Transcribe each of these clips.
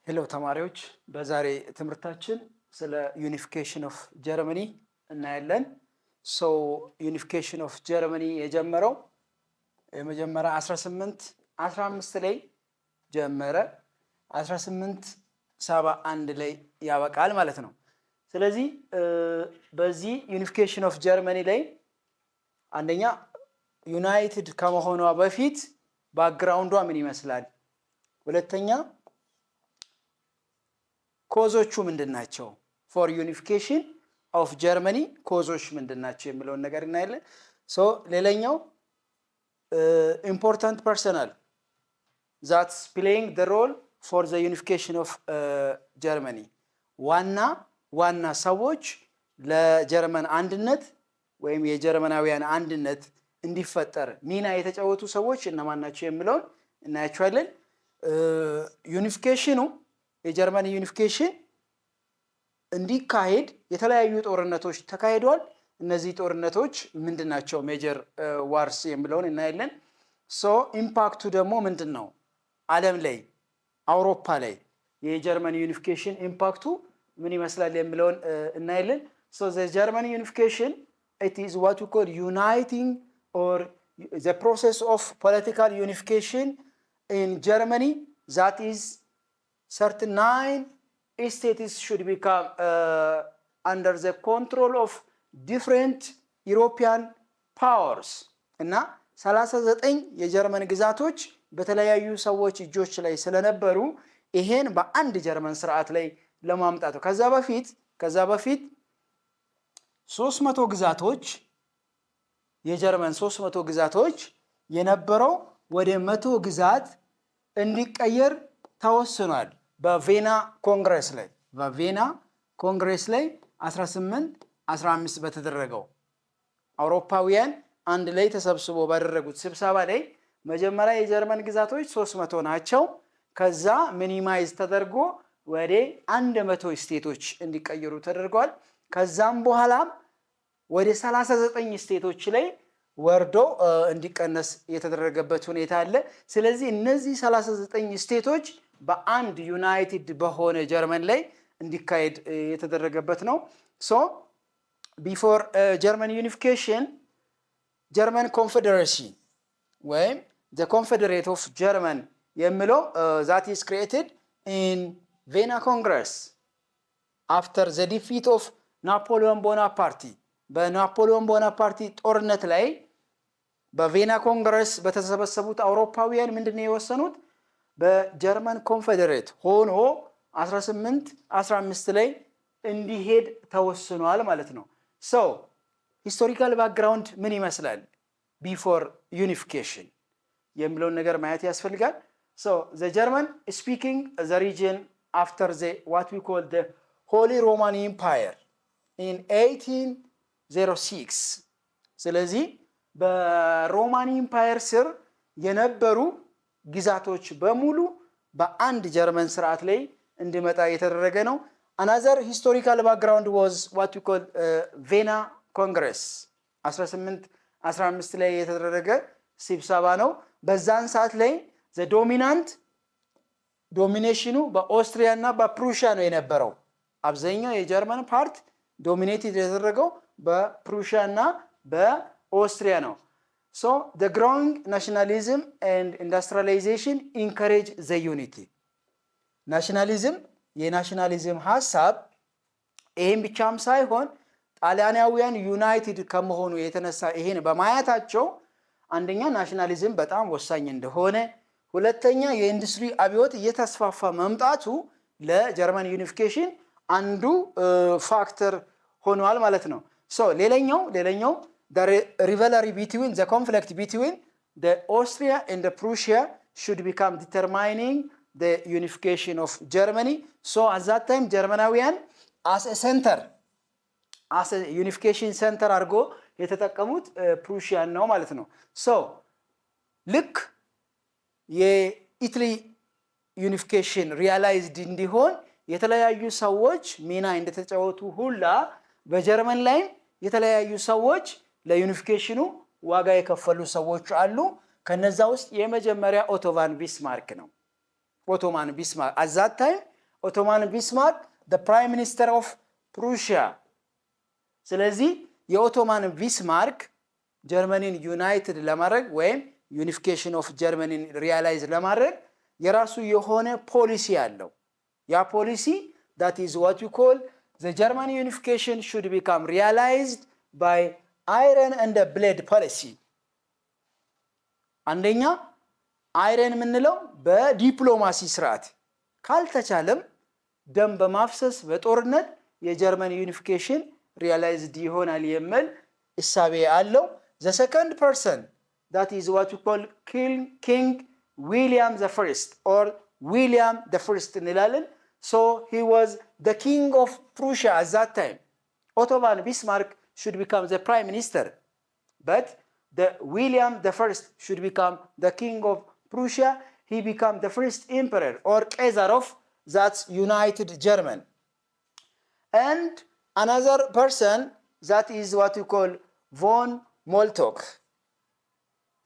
ሄሎ ተማሪዎች በዛሬ ትምህርታችን ስለ ዩኒፊኬሽን ኦፍ ጀርመኒ እናያለን። ዩኒፊኬሽን ኦፍ ጀርመኒ የጀመረው የመጀመሪያ 1815 ላይ ጀመረ 1871 ላይ ያበቃል ማለት ነው። ስለዚህ በዚህ ዩኒፊኬሽን ኦፍ ጀርመኒ ላይ አንደኛ ዩናይትድ ከመሆኗ በፊት ባክግራውንዷ ምን ይመስላል፣ ሁለተኛ ኮዞቹ ምንድናቸው፣ ፎር ዩኒፊኬሽን ኦፍ ጀርመኒ ኮዞች ምንድናቸው የሚለውን ነገር እናያለን። ሌላኛው ኢምፖርታንት ፐርሰናል ዛትስ ፕሌይንግ ዘ ሮል ፎር ዘ ዩኒፊኬሽን ኦፍ ጀርመኒ፣ ዋና ሰዎች ለጀርመን አንድነት ወይም የጀርመናውያን አንድነት እንዲፈጠር ሚና የተጫወቱ ሰዎች እነማን ናቸው የሚለውን እናያቸዋለን። ዩኒፊኬሽኑ የጀርመን ዩኒፊኬሽን እንዲካሄድ የተለያዩ ጦርነቶች ተካሂደዋል። እነዚህ ጦርነቶች ምንድናቸው፣ ሜጀር ዋርስ የሚለውን እናያለን። ኢምፓክቱ ደግሞ ምንድነው፣ ዓለም ላይ አውሮፓ ላይ የጀርመን ዩኒፊኬሽን ኢምፓክቱ ምን ይመስላል የሚለውን እናያለን። the German unification, it is what we call uniting or the process of political unification in Germany, that is 39 states should become under the control of different European powers እና 39 የጀርመን ግዛቶች በተለያዩ ሰዎች እጆች ላይ ስለነበሩ ይሄን በአንድ ጀርመን ስርዓት ላይ ለማምጣት ከዛ በፊት 300 ግዛቶች የጀርመን 300 ግዛቶች የነበረው ወደ 100 ግዛት እንዲቀየር ተወስኗል። በቬና ኮንግሬስ ላይ 1815 በተደረገው አውሮፓውያን አንድ ላይ ተሰብስቦ ባደረጉት ስብሰባ ላይ መጀመሪያ የጀርመን ግዛቶች 300 ናቸው። ከዛ ሚኒማይዝ ተደርጎ ወደ 100 ስቴቶች እንዲቀየሩ ተደርጓል። ከዛም በኋላ ወደ 39 ስቴቶች ላይ ወርዶ እንዲቀነስ የተደረገበት ሁኔታ አለ። ስለዚህ እነዚህ 39 ስቴቶች በአንድ ዩናይትድ በሆነ ጀርመን ላይ እንዲካሄድ የተደረገበት ነው። ቢፎር ጀርመን ዩኒፊኬሽን ጀርመን ኮንፌዴሬሲ ወይም the confederate of German የሚለው that is created in Vienna Congress after the defeat of Napoleon Bonaparte በናፖሊዮን ቦናፓርቲ ጦርነት ላይ በቬና ኮንግረስ በተሰበሰቡት አውሮፓውያን ምንድነው የወሰኑት? በጀርመን ኮንፌዴሬት ሆኖ 1815 ላይ እንዲሄድ ተወስኗል ማለት ነው። ሂስቶሪካል ባክግራውንድ ምን ይመስላል ቢፎር ዩኒፊኬሽን የሚለውን ነገር ማየት ያስፈልጋል። the German speaking the region after the what we call the Holy Roman Empire in 1806 ስለዚህ በሮማን ኢምፓየር ስር የነበሩ ግዛቶች በሙሉ በአንድ ጀርመን ስርዓት ላይ እንዲመጣ የተደረገ ነው። another historical background was what we call Vienna Congress 1815 ላይ የተደረገ ስብሰባ ነው። በዛን ሰዓት ላይ the ዶሚኔሽኑ በኦስትሪያ እና በፕሩሺያ ነው የነበረው። አብዛኛው የጀርመን ፓርት ዶሚኔትድ የተደረገው በፕሩሺያ እና በኦስትሪያ ነው። the growing nationalism and industrialization encourage the unity የናሽናሊዝም ሐሳብ ይሄን ብቻም ሳይሆን ጣሊያናውያን ዩናይትድ ከመሆኑ የተነሳ ይሄን በማየታቸው አንደኛ ናሽናሊዝም በጣም ወሳኝ እንደሆነ፣ ሁለተኛ የኢንዱስትሪ አብዮት እየተስፋፋ መምጣቱ ለጀርመን ዩኒፊኬሽን አንዱ ፋክተር ሆኗል ማለት ነው። ሌላኛው the rivalry between the conflict between the Austria and the Prussia should become determining the unification of Germany. At that time ጀርመናውያን as a unification center አድርጎ የተጠቀሙት ፕሩሺያን ነው ማለት ነው። ልክ የኢትሊ ዩኒፊኬሽን ሪያላይዝድ እንዲሆን የተለያዩ ሰዎች ሚና እንደተጫወቱ ሁላ በጀርመን ላይም የተለያዩ ሰዎች ለዩኒፊኬሽኑ ዋጋ የከፈሉ ሰዎች አሉ። ከነዛ ውስጥ የመጀመሪያ ኦቶማን ቢስማርክ ነው። at that time ኦቶማን ቢስማርክ the prime minister of Prussia ስለዚህ የኦቶማን ቢስማርክ ጀርመኒን ዩናይትድ ለማድረግ ወይም ዩኒፊኬሽን ኦፍ ጀርመኒን ሪያላይዝ ለማድረግ የራሱ የሆነ ፖሊሲ አለው ያ ፖሊሲ that is what you call the German unification should become realized by iron and the blade policy አንደኛ አይረን ምንለው በዲፕሎማሲ ስርዓት ካልተቻለም ደም በማፍሰስ በጦርነት የጀርመን ዩኒፊኬሽን ሪያላይዝድ ይሆናል የሚል እሳቤ አለው the second person that is what you call King William the First or William the First እንላለን so he was the king of Prussia at that time Otto von Bismarck should become the prime minister but the William the First should become the king of Prussia he became the first emperor or Kaiser of that united German and another person that is what you call von Moltke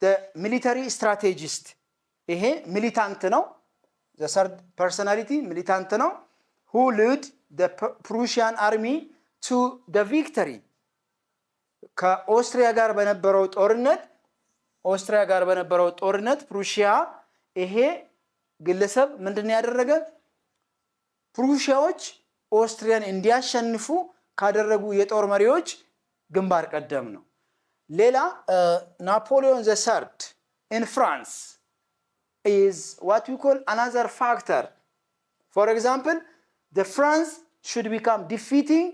the military strategist ይሄ ሚሊታንት ነው the third personality militant ነው who led the Prussian army to the victory ከኦስትሪያ ጋር በነበረው ጦርነት ፕሩሺያ ይሄ ግለሰብ ምንድነው ያደረገ ፕሩሺያዎች ኦስትሪያን እንዲያሸንፉ ካደረጉ የጦር መሪዎች ግንባር ቀደም ነው ሌላ ናፖሊዮን the third in France is what we call another factor for example the France should become defeating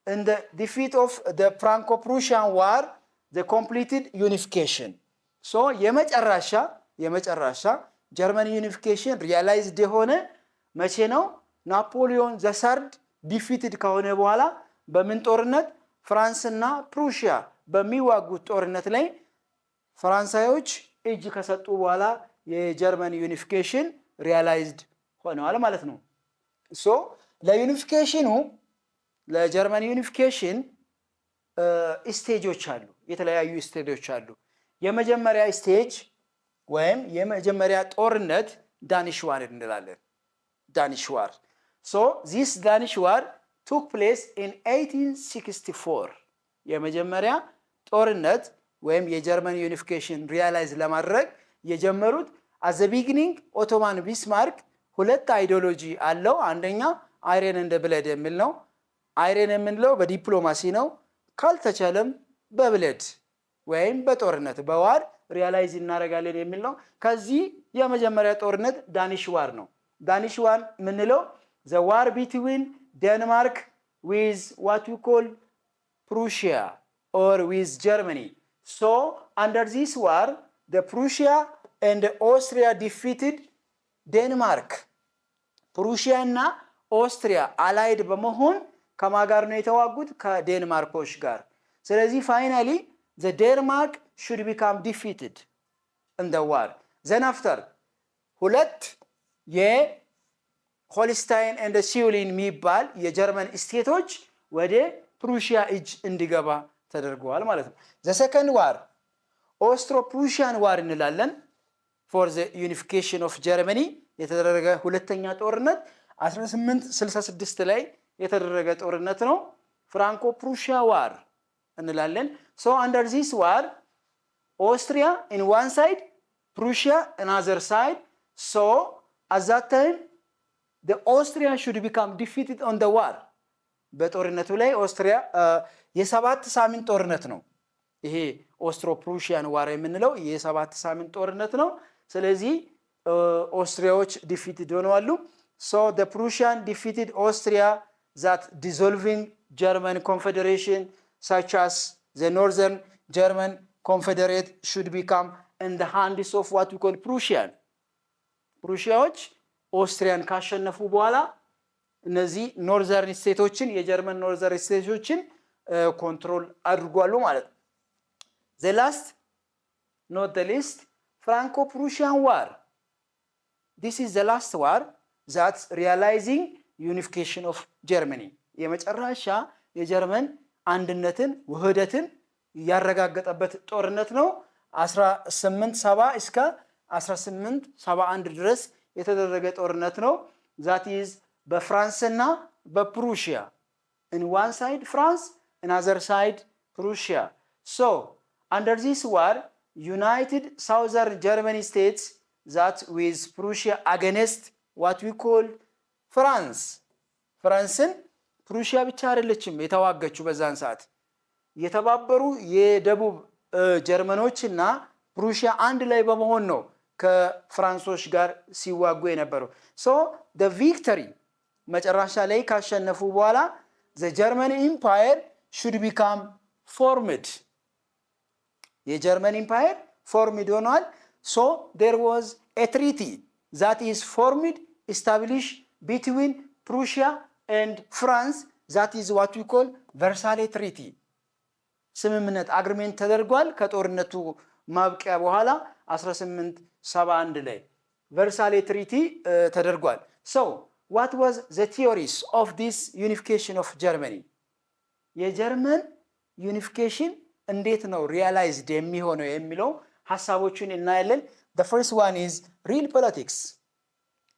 in the defeat of the Franco-Prussian war the completed unification so የመጨረሻ ጀርመን ዩኒፊኬሽን ሪያላይዝድ የሆነ መቼ ነው ናፖሊዮን the third defeated ከሆነ በኋላ በምን ጦርነት ፍራንስና ፕሩሺያ በሚዋጉት ጦርነት ላይ ፍራንሳዮች እጅ ከሰጡ በኋላ የጀርመን ዩኒፊኬሽን ሪያላይዝድ ሆነዋል ማለት ነው ሶ ለጀርመን ዩኒፊኬሽን ስቴጆች አሉ የተለያዩ ስቴጆች አሉ የመጀመሪያ ስቴጅ ወይም የመጀመሪያ ጦርነት ዳኒሽ ዋር እንላለን ዳኒሽ ዋር so this Danish war took place in 1864 የመጀመሪያ ጦርነት ወይም የጀርመን ዩኒፊኬሽን ሪያላይዝ ለማድረግ የጀመሩት at the beginning ኦቶማን ቢስማርክ ሁለት አይዲዮሎጂ አለው አንደኛ አይረን እንደ ብለድ የሚል ነው አይረን የምንለው በዲፕሎማሲ ነው ካልተቻለም በብለድ ወይም በጦርነት በዋር ሪያላይዝ እናደርጋለን የሚል ነው ከዚህ የመጀመሪያ ጦርነት ዳኒሽ ዋር ነው ዳኒሽ ዋር ምንለው the war between Denmark with what we call Prussia or with Germany so under this war the Prussia and Austria defeated Denmark Prussia እና Austria allied በመሆን ከማጋር ነው የተዋጉት ከዴንማርኮች ጋር ስለዚህ finally the Denmark should become defeated in the war then after ሁለት የሆልስታይን and ሲውሊን የሚባል የጀርመን ስቴቶች ወደ ፕሩሺያ እጅ እንዲገባ ተደርገዋል ማለት ነው the second war Austro-Prussian war እንላለን for the unification of Germany የተደረገ ሁለተኛ ጦርነት 1866 ላይ የተደረገ ጦርነት ነው ፍራንኮ-ፕሩሺያ war እንላለን so under this war Austria in one side Prussia another side so at that time the Austria should become defeated on the war በጦርነቱ ላይ ኦስትሪያ የሰባት ሳምንት ጦርነት ነው ይሄ ኦስትሮ-ፕሩሺያን war የምንለው የሰባት ሳምንት ጦርነት ነው ስለዚህ ኦስትሪያዎች ዲፊትድ ሆነዋል so the Prussian defeated Austria that dissolving German confederation such as the northern German confederate should become in the hands of what we call Prussian ፕሩሺያዎች ኦስትሪያን ካሸነፉ በኋላ እነዚህ ኖርዘርን ስቴቶችን የጀርመን ኖርዘርን ስቴቶችን ኮንትሮል አድርጓሉ ማለት ነው the last not the least Franco-Prussian war this is the last war that's realizing unification of Germany የመጨረሻ የጀርመን አንድነትን ውህደትን ያረጋገጠበት ጦርነት ነው 1870 እስከ 1871 ድረስ የተደረገ ጦርነት ነው that is በፍራንስና በፕሩሺያ in one side France, another side Prussia. So under this war, united southern Germany states that with Prussia against what we call France. ፍራንስን ፕሩሺያ ብቻ አይደለችም የተዋገችው በዛን ሰዓት የተባበሩ የደቡብ ጀርመኖችና ፕሩሺያ አንድ ላይ በመሆን ነው ከፍራንሶች ጋር ሲዋጉ የነበረው። so the victory መጨረሻ ላይ ካሸነፉ በኋላ the German Empire should become formed. የጀርመን ኢምፓየር ፎርምድ ሆኗል። so there was a treaty that is formed established between Prussia and France, that is what we call Versailles Treaty. ስምምነት አግሪሜንት ተደርጓል ከጦርነቱ ማብቂያ በኋላ 1871 ላይ ቨርሳሌ ትሪቲ ተደርጓል። so what was the theories of this unification of Germany? የጀርመን ዩኒፊኬሽን እንዴት ነው ሪያላይዝድ የሚሆነው የሚለው ሐሳቦችን እናያለን። the first one is real politics.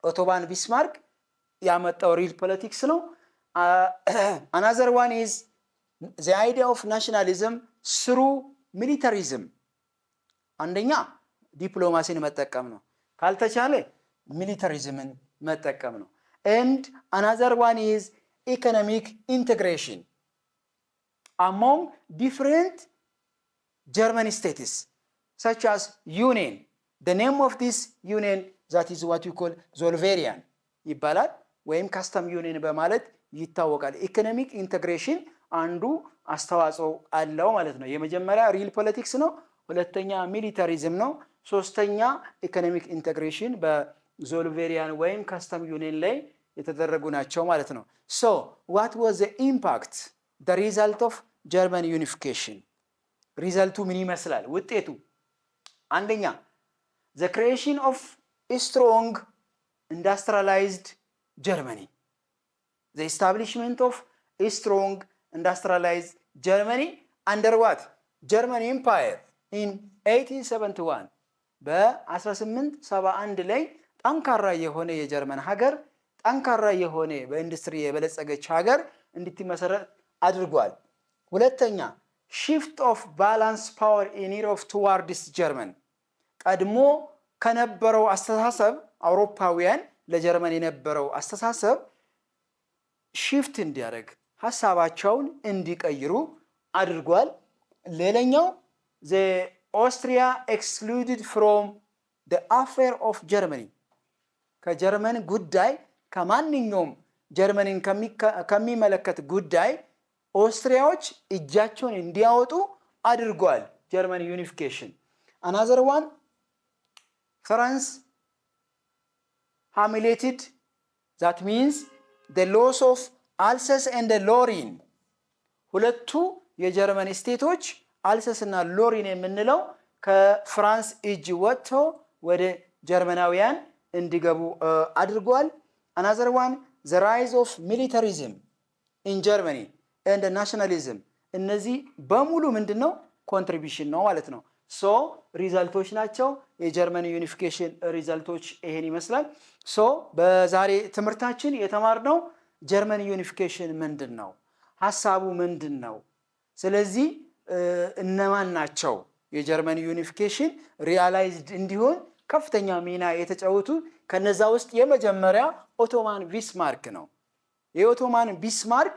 ኦቶ ቫን ቢስማርክ ያመጣው ሪል ፖለቲክስ ነው። another one is the idea of nationalism through militarism. አንደኛ ዲፕሎማሲን መጠቀም ነው፣ ካልተቻለ ሚሊታሪዝምን መጠቀም ነው። and another one is economic integration among different German states such as union. the name of this union that is what we call Zollverein ይባላል ወይም ካስተም ዩኒየን በማለት ይታወቃል። ኢኮኖሚክ ኢንተግሬሽን አንዱ አስተዋጽኦ አለው ማለት ነው። የመጀመሪያ ሪል ፖለቲክስ ነው፣ ሁለተኛ ሚሊታሪዝም ነው፣ ሶስተኛ ኢኮኖሚክ ኢንተግሬሽን በዞልቬሪያን ወይም ካስተም ዩኒየን ላይ የተደረጉ ናቸው ማለት ነው። so what was the impact, the result of German unification? ሪዛልቱ ምን ይመስላል ውጤቱ? አንደኛ the creation of a strong industrialized Germany. The establishment of a strong industrialized Germany under what? German Empire in 1871. በ1871 ላይ ጠንካራ የሆነ የጀርመን ሀገር ጠንካራ የሆነ በኢንዱስትሪ የበለጸገች ሀገር እንድትመሰረት አድርጓል። ሁለተኛ shift of balance power in Europe towards German. ቀድሞ ከነበረው አስተሳሰብ አውሮፓውያን ለጀርመን የነበረው አስተሳሰብ shift እንዲያደርግ ሐሳባቸውን እንዲቀይሩ አድርጓል። ሌላኛው the Austria excluded from the affair of Germany. ከጀርመን ጉዳይ ከማንኛውም ጀርመንን ከሚመለከት ጉዳይ ኦስትሪያዎች እጃቸውን እንዲያወጡ አድርጓል። ጀርመን ዩኒፊኬሽን። another one France humiliated, that means the loss of Alsace and Lorraine. ሁለቱ የጀርመን ስቴቶች አልሰስ እና ሎሪን የምንለው ከፍራንስ እጅ ወጥተው ወደ ጀርመናውያን እንዲገቡ አድርጓል። another one the rise of militarism in Germany and nationalism. እነዚህ በሙሉ ምንድነው ኮንትሪቢዩሽን ነው ማለት ነው። ሶ ሪዛልቶች ናቸው። የጀርመን ዩኒፊኬሽን ሪዛልቶች ይሄን ይመስላል። ሶ በዛሬ ትምህርታችን የተማርነው ጀርመን ዩኒፊኬሽን ምንድነው፣ ሐሳቡ ምንድነው፣ ስለዚህ እነማን ናቸው የጀርመን ዩኒፊኬሽን ሪያላይዝድ እንዲሆን ከፍተኛ ሚና የተጫወቱ፣ ከነዛ ውስጥ የመጀመሪያ ኦቶማን ቢስማርክ ነው። የኦቶማን ቢስማርክ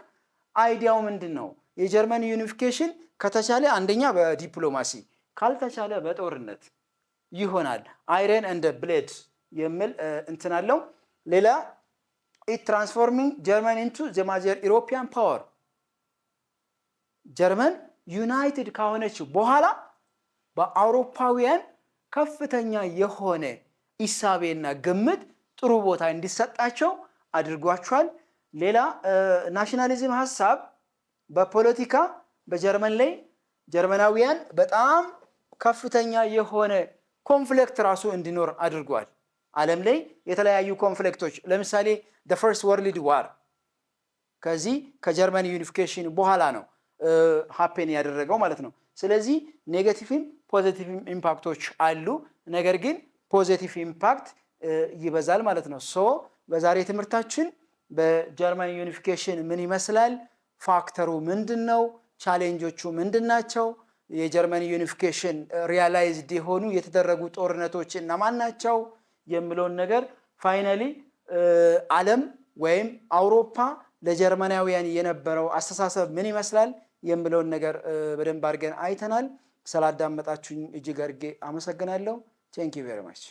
አይዲያው ምንድነው? የጀርመን ዩኒፊኬሽን ከተቻለ አንደኛ በዲፕሎማሲ ካልተቻለ በጦርነት ይሆናል። አይረን እንደ ብሌድ የሚል እንትን አለው። ሌላ it transforming Germany into the major European power. ጀርመን ዩናይትድ ካሆነች በኋላ በአውሮፓውያን ከፍተኛ የሆነ ኢሳቤና ግምት ጥሩ ቦታ እንዲሰጣቸው አድርጓቸዋል። ሌላ ናሽናሊዝም ሐሳብ በፖለቲካ በጀርመን ላይ ጀርመናውያን በጣም ከፍተኛ የሆነ ኮንፍሊክት ራሱ እንዲኖር አድርጓል። ዓለም ላይ የተለያዩ ኮንፍሊክቶች ለምሳሌ the first world war ከዚህ ከጀርመን ዩኒፊኬሽን በኋላ ነው ሃፔን ያደረገው ማለት ነው። ስለዚህ ኔጌቲቭም ፖዚቲቭም ኢምፓክቶች አሉ፣ ነገር ግን ፖዚቲቭ ኢምፓክት ይበዛል ማለት ነው። ሶ በዛሬ ትምህርታችን በጀርመን ዩኒፊኬሽን ምን ይመስላል፣ ፋክተሩ ምንድነው፣ ቻሌንጆቹ ምንድናቸው፣ የጀርመን ዩኒፊኬሽን ሪያላይዝድ የሆኑ የተደረጉ ጦርነቶች እነማን ናቸው የሚለውን ነገር ፋይናሊ ዓለም ወይም አውሮፓ ለጀርመናውያን የነበረው አስተሳሰብ ምን ይመስላል የሚለውን ነገር በደንብ አድርገን አይተናል። ስላዳመጣችሁኝ እጅግ አድርጌ አመሰግናለሁ። ቴንክ ዩ ቬሪ ማች